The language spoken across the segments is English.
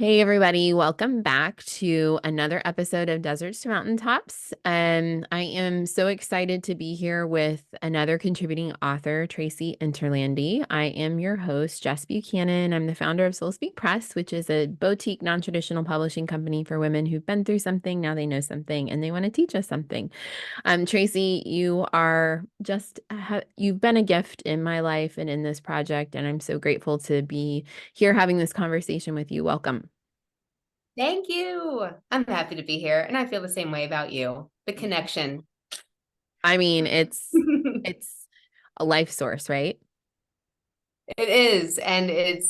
Hey everybody, welcome back to another episode of Deserts to Mountaintops. I am so excited to be here with another contributing author, Tracy Interlandi. I am your host, Jess Buchanan. I'm the founder of Soul Speak Press, which is a boutique non-traditional publishing company for women who've been through something, now they know something, and they want to teach us something. Tracy, you are you've been a gift in my life and in this project, and I'm so grateful to be here having this conversation with you. Welcome. Thank you. I'm happy to be here, and I feel the same way about you. The connection. I mean, it's It it's a life source, right? is, and it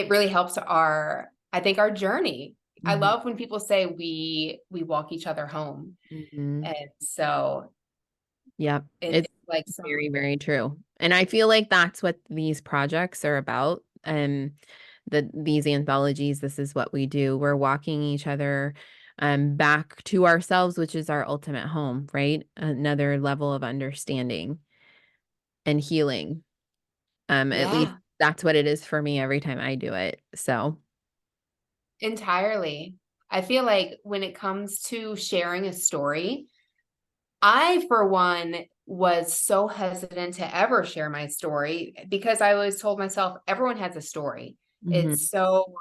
really helps I think our journey. I Hmm. love when people say we walk each other home. Hmm. And so Yep. it's It's like so very, very true. And I feel like that's what these projects are about. These anthologies, this is what we do. We're walking each other back to ourselves, which is our ultimate home, right? Another level of understanding and healing. At least yeah, that's what it is for me every time I do it. So, entirely. I feel like when it comes to sharing a story, I, for one, was so hesitant to ever share my story because I always told myself everyone has a story. mhm, It's so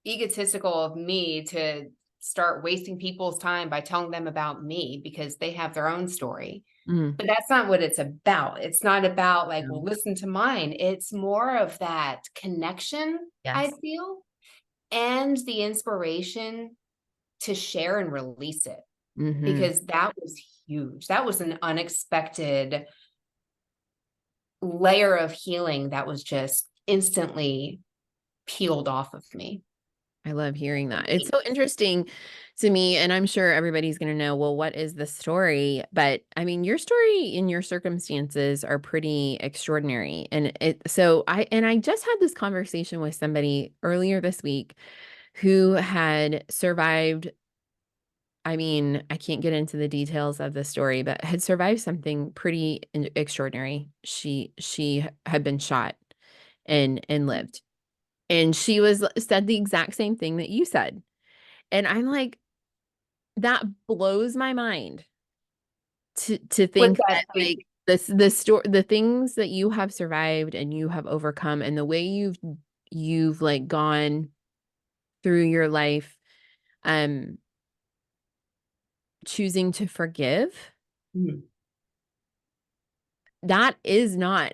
egotistical of me to start wasting people's time by telling them about me because they have their own story. mhm. But that's not what it's about. It's not about like, well, No. listen to mine. It's more of that connection, I Yes. feel, and the inspiration to share and release it Hmm. because that was huge. That was an unexpected layer of healing that was just instantly peeled off of me. I love hearing that. It's so interesting to me, and I'm sure everybody's going to know, well, what is the story? But I mean, your story and your circumstances are pretty extraordinary. And I just had this conversation with somebody earlier this week who had survived. I mean, I can't get into the details of the story, but had survived something pretty extraordinary. She had been shot and lived. And she was said the exact same thing that you said. And I'm like, that blows my mind to What's think that that like? like the things that you have survived and you have overcome and the way you've like gone through your life um choosing to forgive, Mhm. that is not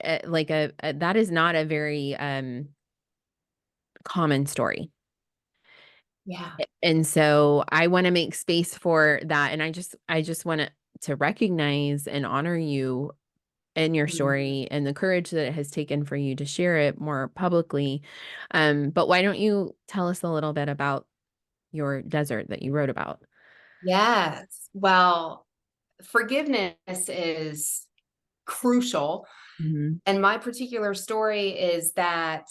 that is not a very common story. Yeah. And so I want to make space for that. And I just want to recognize and honor you and your Mhm. story and the courage that it has taken for you to share it more publicly. But why don't you tell us a little bit about your desert that you wrote about? Yes. Well, forgiveness is crucial. Hmm. And my particular story is that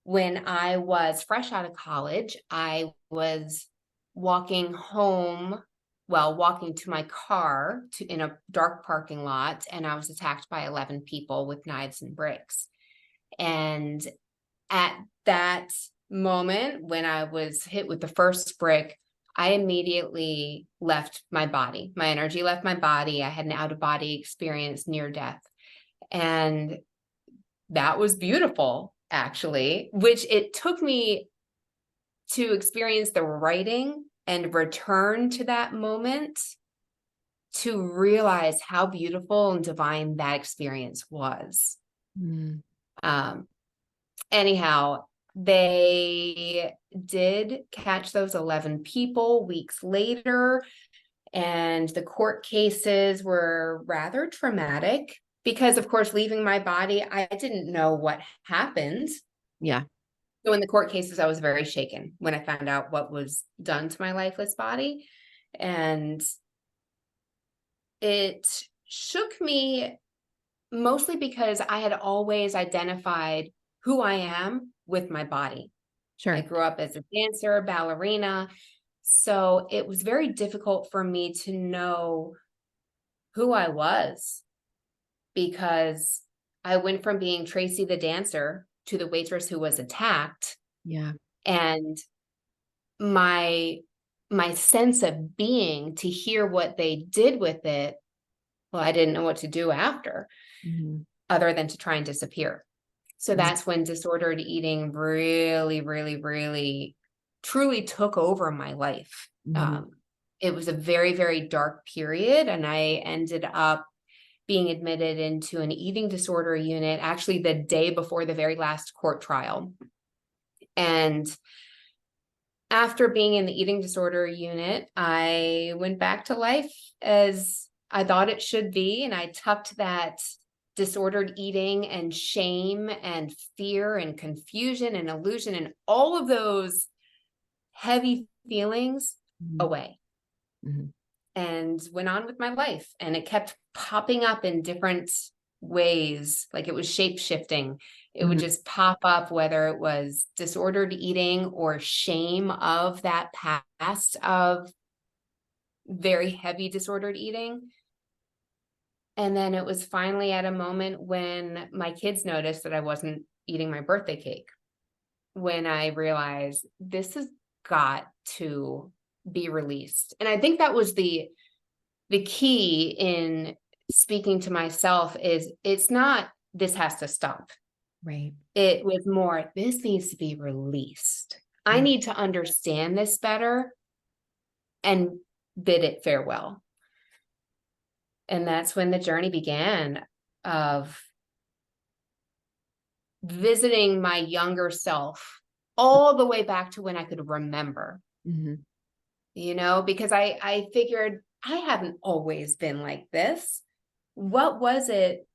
when I was fresh out of college, I was walking home, well, walking to my car in a dark parking lot, and I was attacked by 11 people with knives and bricks. And at that moment, when I was hit with the first brick, I immediately left my body. My energy left my body. I had an out of body experience near death. And that was beautiful, actually, which it took me to experience the writing and return to that moment to realize how beautiful and divine that experience was. Mm. Um, Anyhow, they did catch those 11 people weeks later, and the court cases were rather traumatic because, of course, leaving my body, I didn't know what happened. Yeah. So in the court cases, I was very shaken when I found out what was done to my lifeless body. And it shook me mostly because I had always identified who I am with my body. I Sure. grew up as a dancer, ballerina. So it was very difficult for me to know who I was because I went from being Tracy the dancer to the waitress who was attacked, Yeah. and my my sense of being to hear what they did with it, well, I didn't know what to do after, Mm-hmm. other than to try and disappear. So that's when disordered eating really, really, really truly took over my life. Mm-hmm. It was a very, very dark period, and I ended up being admitted into an eating disorder unit actually the day before the very last court trial. And after being in the eating disorder unit, I went back to life as I thought it should be. And I tucked that disordered eating and shame and fear and confusion and illusion and all of those heavy feelings Mm-hmm. away, Mm-hmm. and went on with my life. And it kept popping up in different ways, like it was shape shifting. It would Mm-hmm. just pop up, whether it was disordered eating or shame of that past of very heavy disordered eating. And then it was finally at a moment when my kids noticed that I wasn't eating my birthday cake, when I realized this has got to be released. And I think that was the key in speaking to myself, is it's not this has to stop. Right. It was more, this needs to be released. I Mm-hmm. need to understand this better and bid it farewell. And that's when the journey began of visiting my younger self all the way back to when I could remember, Mm-hmm. because I figured I haven't always been like this. What was it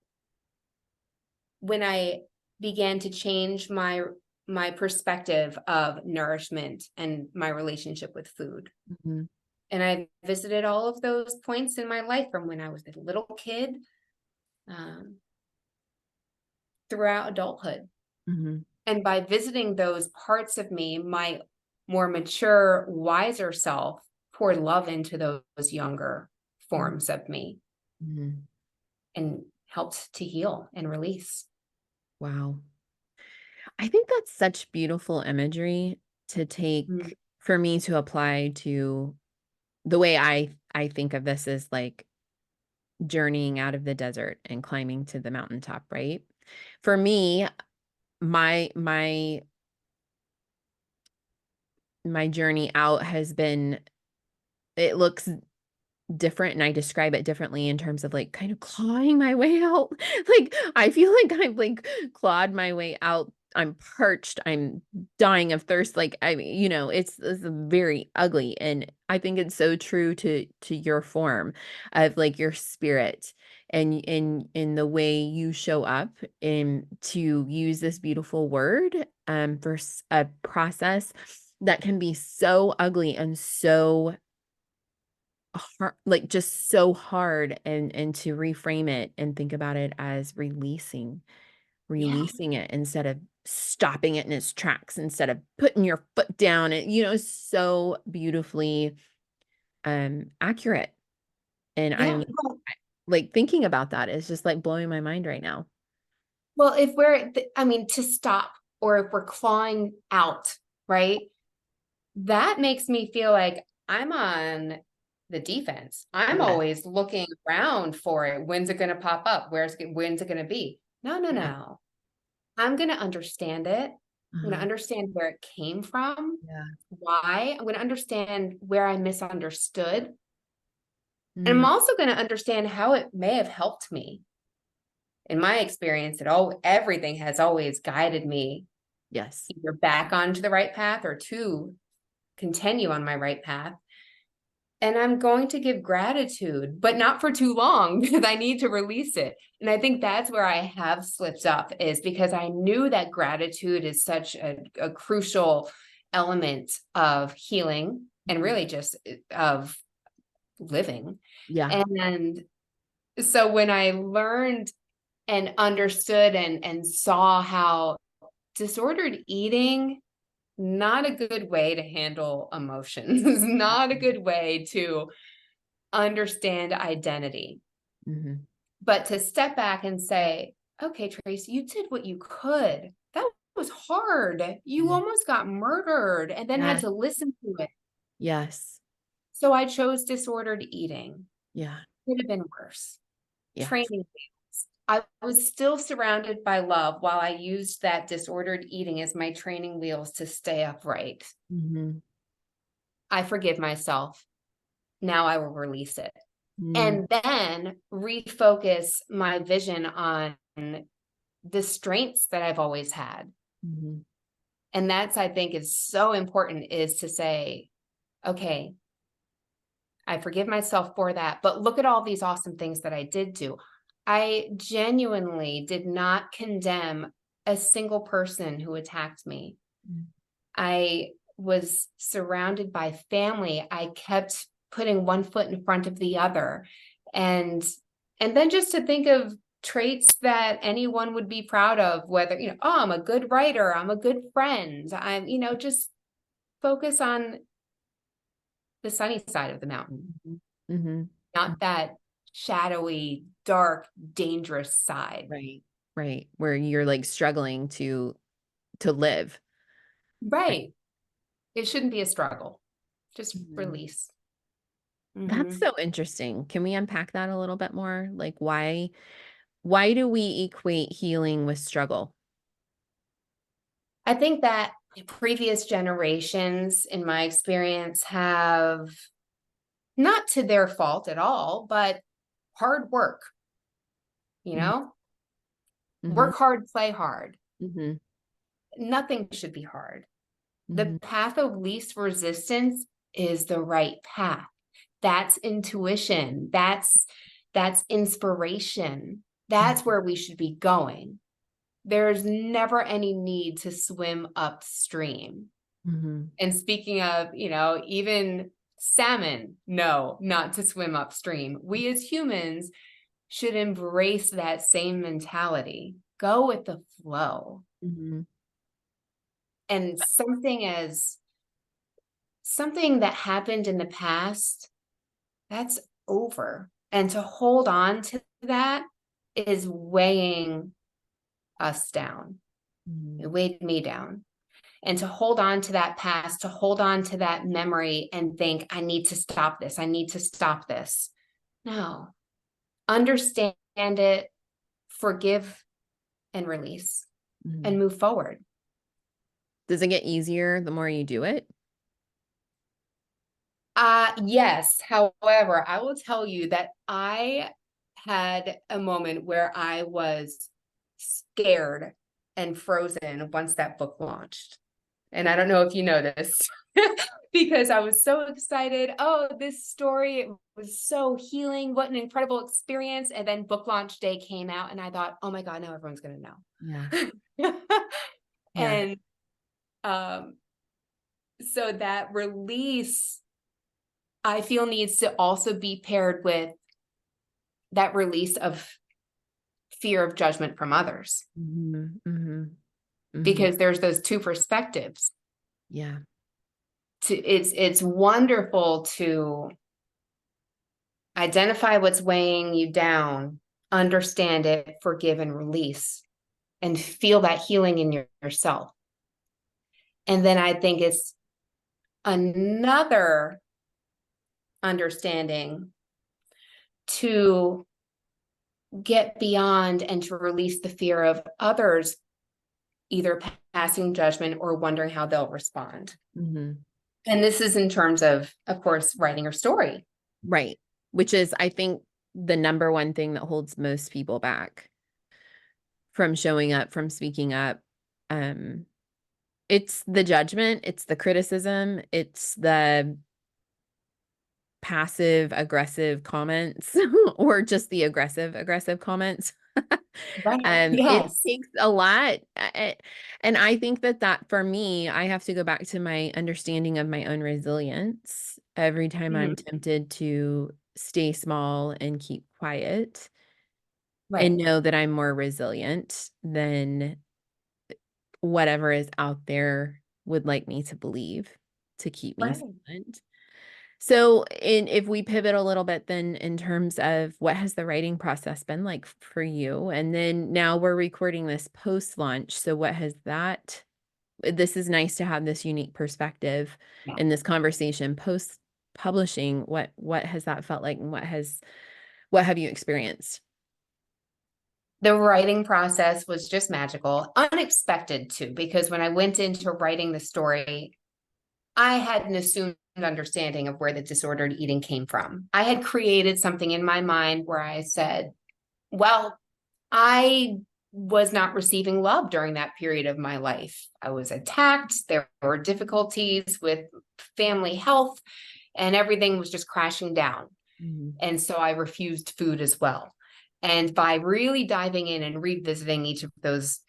when I began to change my perspective of nourishment and my relationship with food? Mm-hmm. And I visited all of those points in my life from when I was a little kid, um, throughout adulthood. Mm-hmm. And by visiting those parts of me, my more mature, wiser self poured love into those younger forms of me Mm-hmm. and helped to heal and release. Wow. I think that's such beautiful imagery to Mm. take for me to apply to the way I think of this is like journeying out of the desert and climbing to the mountaintop, right? For me, my my journey out has been it looks different and I describe it differently in terms of like kind of clawing my way out. Like I feel like I've like clawed my way out. I'm parched. I'm dying of thirst. Like I mean, it's very ugly. And I think it's so true to your form of like your spirit and in the way you show up and to use this beautiful word for a process that can be so ugly and so hard, like just so hard and to reframe it and think about it as Yeah. releasing it instead of stopping it in its tracks, instead of putting your foot down, and so beautifully accurate. And Yeah. I'm like thinking about that is just like blowing my mind right now. Well, if I mean, to stop, or if we're clawing out, right? That makes me feel like I'm on the defense. I'm Yes. always looking around for it. When's it going to pop up? When's it going to be? No, no, Yeah. no. I'm going to understand it. I'm going to Uh-huh. understand where it came from, Yeah. why. I'm going to understand where I misunderstood. And I'm Mm. also going to understand how it may have helped me. In my experience, everything has always guided me Yes. either back onto the right path or to continue on my right path. And I'm going to give gratitude, but not for too long, because I need to release it. And I think that's where I have slipped up, is because I knew that gratitude is such a crucial element of healing and Mhm. really just of living. Yeah. And so when I learned and understood and saw how disordered eating, not a good way to handle emotions, not a good way to understand identity, Mhm. but to step back and say, okay, Tracy, you did what you could. That was hard. You Yeah. almost got murdered and then had Yeah. to listen to it. Yes. So I chose disordered eating. Yeah. Could have been worse. Yes. Training wheels. I was still surrounded by love while I used that disordered eating as my training wheels to stay upright. Mm-hmm. I forgive myself. Now I will release it. Mm-hmm. And then refocus my vision on the strengths that I've always had. Mm-hmm. And that's, I think, is so important, is to say, okay, I forgive myself for that, but look at all these awesome things that I did do. I genuinely did not condemn a single person who attacked me. I was surrounded by family. I kept putting one foot in front of the other. And then just to think of traits that anyone would be proud of, whether, oh, I'm a good writer, I'm a good friend. I'm, just focus on the sunny side of the mountain, Mm-hmm. Mm-hmm. not that shadowy, dark, dangerous side. Right. Right. Where you're like struggling to live. Right. Right. It shouldn't be a struggle. Just Mhm. release. That's Mhm. so interesting. Can we unpack that a little bit more? Like why do we equate healing with struggle? I think that previous generations, in my experience, have, not to their fault at all, but hard work, you Mhm. know, Mhm. work hard, play hard. Mhm. Nothing should be hard. The Mhm. path of least resistance is the right path. That's intuition. That's inspiration. That's where we should be going. There's never any need to swim upstream. Mhm. And speaking of, even salmon, no, not to swim upstream. We as humans should embrace that same mentality. Go with the flow. Mhm. And something that happened in the past, that's over. And to hold on to that is weighing us down. It Mhm. weighed me down. And to hold on to that past, to hold on to that memory and think, I need to stop this. I need to stop this. No, understand it, forgive and release and Mhm. move forward. Does it get easier the more you do it? Yes. However, I will tell you that I had a moment where I was scared and frozen once that book launched. And I don't know if you know this, because I was so excited. Oh, this story, it was so healing. What an incredible experience. And then book launch day came out, and I thought, oh my God, now everyone's going Yeah. to know. Yeah. And um, so that release, I feel, needs to also be paired with that release of fear of judgment from others, Mhm. Mhm. Mhm. because there's those two perspectives. Yeah. It's wonderful to identify what's weighing you down, understand it, forgive and release, and feel that healing in yourself. And then I think it's another understanding to get beyond and to release the fear of others either passing judgment or wondering how they'll respond. Mhm. And this is in terms of course, writing your story. Right. Which is, I think, the number one thing that holds most people back from showing up, from speaking up. Um, it's the judgment, it's the criticism, it's the passive aggressive comments or just the aggressive comments. Right. It Yes. takes a lot. And I think that for me, I have to go back to my understanding of my own resilience every time I'm Mhm. tempted to stay small and keep quiet and Right. know that I'm more resilient than whatever is out there would like me to believe to keep me Right. silent. So, if we pivot a little bit then in terms of what has the writing process been like for you? And then now we're recording this post-launch. So what has that, this is nice to have this unique perspective Yeah. in this conversation post publishing. What has that felt like and what have you experienced? The writing process was just magical, unexpected too, because when I went into writing the story, I had an assumed understanding of where the disordered eating came from. I had created something in my mind where I said, well, I was not receiving love during that period of my life. I was attacked. There were difficulties with family health, and everything was just crashing down. Mhm. And so I refused food as well. And by really diving in and revisiting each of those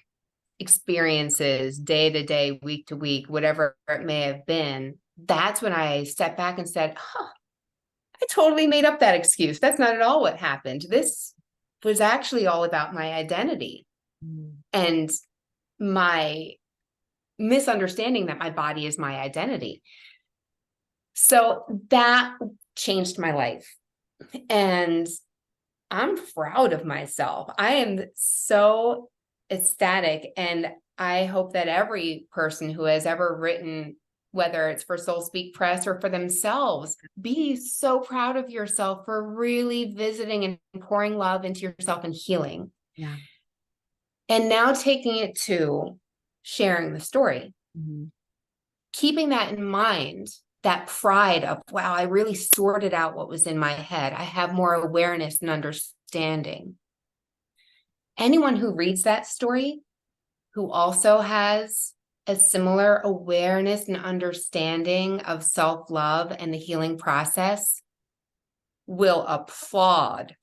experiences, day to day, week to week, whatever it may have been, that's when I stepped back and said, huh, I totally made up that excuse. That's not at all what happened. This was actually all about my identity Mhm. and my misunderstanding that my body is my identity. So that changed my life. And I'm proud of myself. I am so ecstatic. And I hope that every person who has ever written, whether it's for Soul Speak Press or for themselves, be so proud of yourself for really visiting and pouring love into yourself and healing. Yeah. And now taking it to sharing the story, Mhm. keeping that in mind, that pride of, wow, I really sorted out what was in my head. I have more awareness and understanding. Anyone who reads that story, who also has a similar awareness and understanding of self-love and the healing process, will applaud.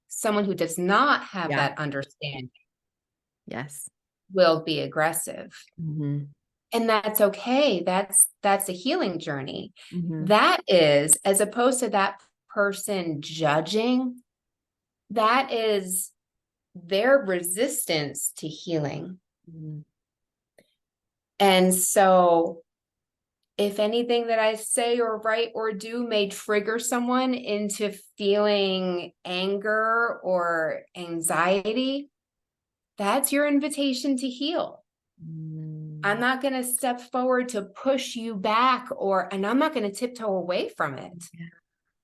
Someone who does not have Yeah. that understanding Yes. will be aggressive. Mhm. And that's okay. That's a healing journey. Mhm. That is, as opposed to that person judging, that is their resistance to healing. Mhm. And so if anything that I say or write or do may trigger someone into feeling anger or anxiety, that's your invitation to heal. I'm Mm. not going to step forward to push you back, and I'm not going to tiptoe away from it. Yeah.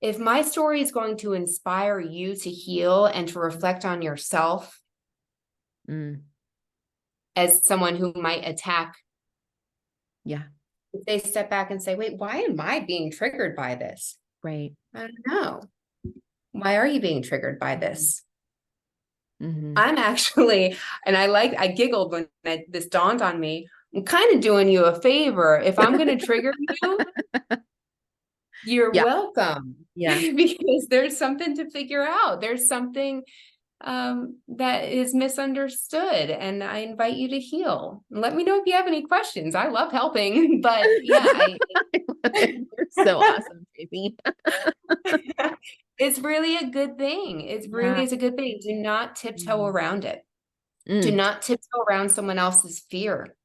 If my story is going to inspire you to heal and to reflect on yourself Mm. as someone who might attack, Yeah. if they step back and say, wait, why am I being triggered by this? Right. I don't know. Why are you being triggered by Mhm. this? Mhm. I'm actually, and I giggled when this dawned on me. I'm kind of doing you a favor. If I'm going to trigger you, you're Yeah. welcome. Yeah. Because there's something to figure out. There's something that is misunderstood, and I invite you to heal. Let me know if you have any questions. I love helping, but yeah, You're so awesome, Tracy. it's really a good thing. It really Yeah. is a good thing. Do not tiptoe Mm. around it. Do Mm. not tiptoe around someone else's fear.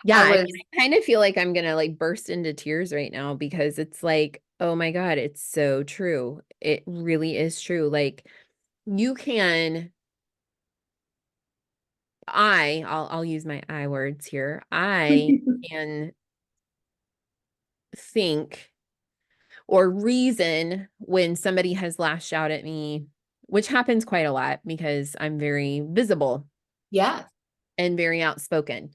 Yeah, I I mean, was, I kind of feel like I'm gonna like burst into tears right now because it's like, oh my God, it's so true. It really is true. Like you can, I'll use my I words here. I can think or reason when somebody has lashed out at me, which happens quite a lot because I'm very visible yeah. and very outspoken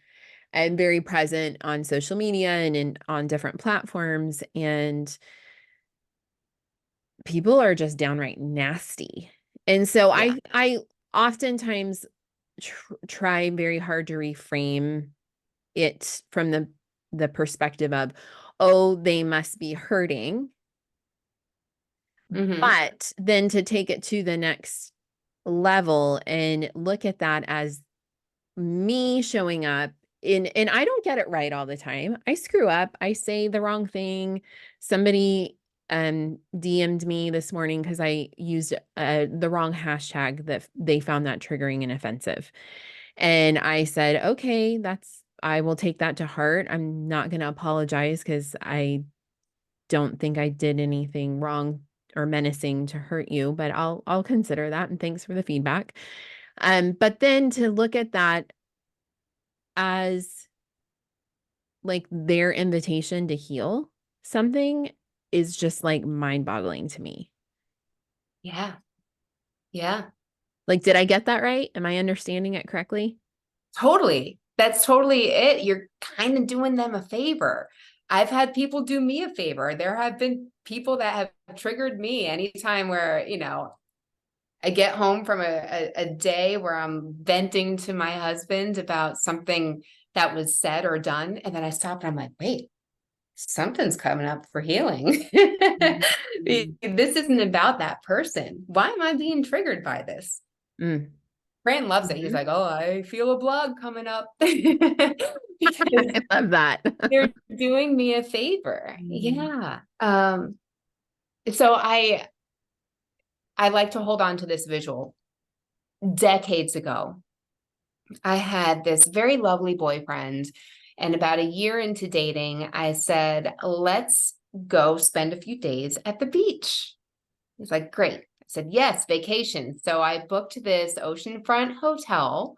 and very present on social media and on different platforms. And people are just downright nasty. And so Yeah. I oftentimes try very hard to reframe it from the perspective of, oh, they must be hurting. Hmm. But then to take it to the next level and look at that as me showing up and I don't get it right all the time. I screw up. I say the wrong thing. Somebody DM'd me this morning because I used the wrong hashtag that they found that triggering and offensive. And I said, okay, that's I will take that to heart. I'm not going to apologize because I don't think I did anything wrong or menacing to hurt you, but I'll consider that, and thanks for the feedback. But then to look at that as like their invitation to heal something is just like mind-boggling to me. Yeah. Yeah. Like, did I get that right? Am I understanding it correctly? Totally. That's totally it. You're kind of doing them a favor. I've had people do me a favor. There have been people that have triggered me anytime where, I get home from a day where I'm venting to my husband about something that was said or done. And then I stop and I'm like, wait, something's coming up for healing. Mhm. This isn't about that person. Why am I being triggered by this? Mm. Brand loves it. He's Mhm. like, oh, I feel a blog coming up because I love that. they're doing me a favor. Mhm. Yeah. So I like to hold on to this visual. Decades ago, I had this very lovely boyfriend, and about a year into dating, I said, let's go spend a few days at the beach. He's like, great. I said, yes, vacation. So I booked this oceanfront hotel,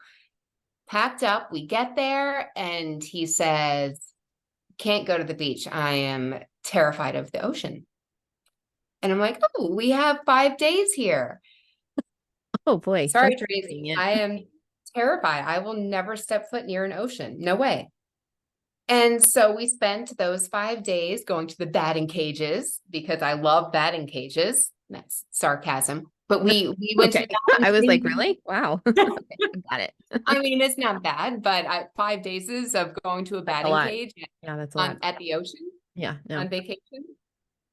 packed up. We get there, and he says, can't go to the beach. I am terrified of the ocean. And I'm like, oh, we have 5 days here. Oh boy, Sorry, just Tracy. saying it. I am terrified. I will never step foot near an ocean. No way. And so we spent those 5 days going to the batting cages because I love batting cages. That's sarcasm. But we went to Okay. the I was like, batting really? Wow. cages. Okay, got it. I mean, it's not bad, but 5 days of going to a That's a batting lot. cage Yeah, that's a lot. on at the ocean Yeah, no. on vacation.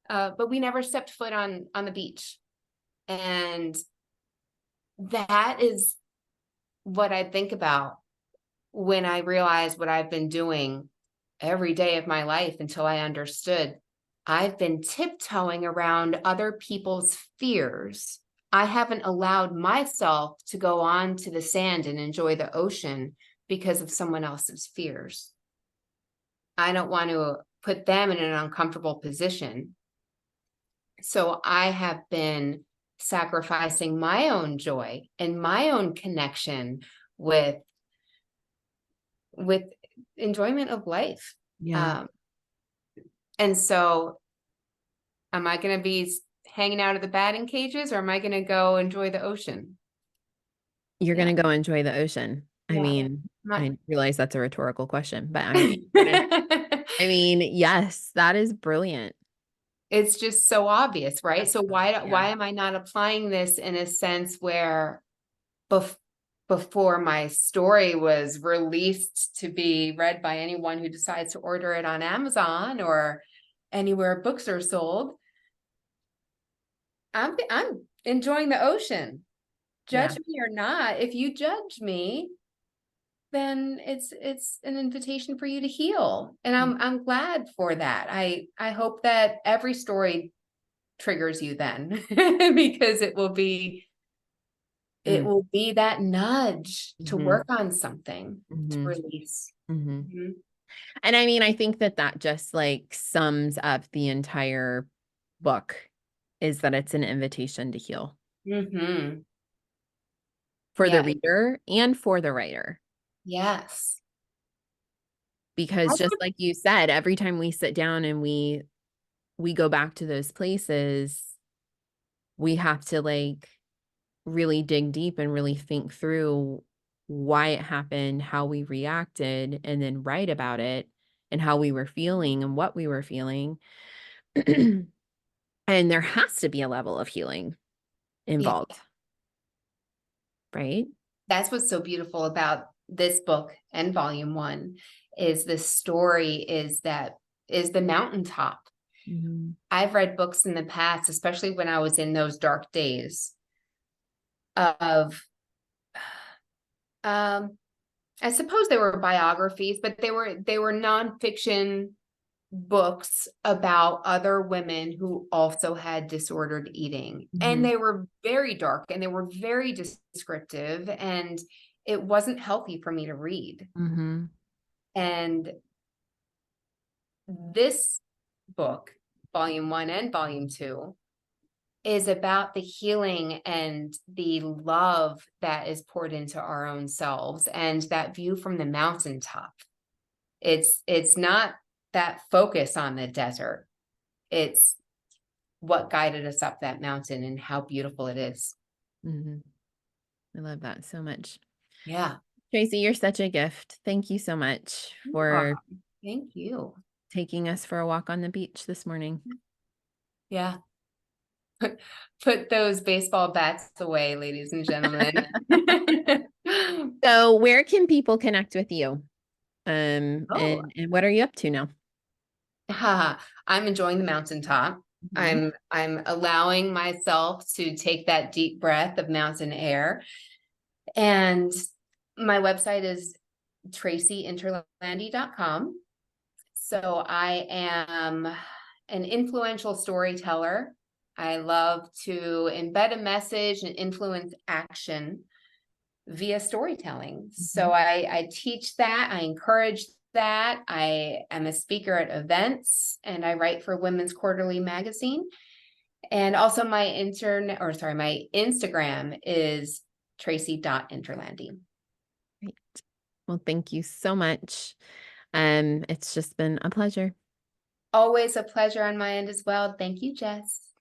But we never stepped foot on the beach. And that is what I think about when I realize what I've been doing every day of my life until I understood. I've been tiptoeing around other people's fears. I haven't allowed myself to go on to the sand and enjoy the ocean because of someone else's fears. I don't want to put them in an uncomfortable position. So I have been sacrificing my own joy and my own connection with with enjoyment of life. Yeah. Um, and so am I going to be hanging out at the batting cages, or am I going to go enjoy the ocean? You're Yeah. gonna go enjoy the ocean. I Yeah. mean, Not- I realize that's a rhetorical question, but you're gonna, I mean, yes, that is brilliant. It's just so obvious, right? That's So yeah. why am I not applying this in a sense where bef before my story was released to be read by anyone who decides to order it on Amazon or anywhere books are sold, I'm enjoying the ocean. Yeah. Judge me or not, if you judge me, then it's an invitation for you to heal. And I'm glad for that. I hope that every story triggers you then because it Mm. will be that nudge to Mhm. work on something to Mhm. release. Mhm. Mhm. And I mean, I think that that just like sums up the entire book is that it's an invitation to heal Mhm. for the Yeah. reader and for the writer. Yes. Because just like you said, every time we sit down and we go back to those places, we have to like really dig deep and really think through why it happened, how we reacted, and then write about it and how we were feeling and what we were feeling. And there has to be a level of healing Yeah. involved, right? That's what's so beautiful about this book and volume one is the story is the mountaintop. Mhm. I've read books in the past, especially when I was in those dark days of um I suppose they were biographies, but they were nonfiction books about other women who also had disordered eating. And Mhm. they were very dark and they were very descriptive, and it wasn't healthy for me to read. Mhm. And this book, volume 1 and volume 2, is about the healing and the love that is poured into our own selves and that view from the mountaintop. It's not that focus on the desert. It's what guided us up that mountain and how beautiful it is. Mhm. I love that so much. Yeah. Tracy, you're such a gift. Thank you so much You for are. Thank you. taking us for a walk on the beach this morning. Yeah. Put those baseball bats away, ladies and gentlemen. So, where can people connect with you? Oh, And what are you up to now? I'm enjoying the mountaintop. Mhm. I'm allowing myself to take that deep breath of mountain air. And my website is tracyinterlandi.com. So I am an influential storyteller. I love to embed a message and influence action via storytelling. So Mhm. I teach that, I encourage that. I am a speaker at events and I write for Women's Quarterly magazine. And also my my Instagram is tracy.interlandi. Great. Well, thank you so much. It's just been a pleasure. Always a pleasure on my end as well. Thank you, Jess.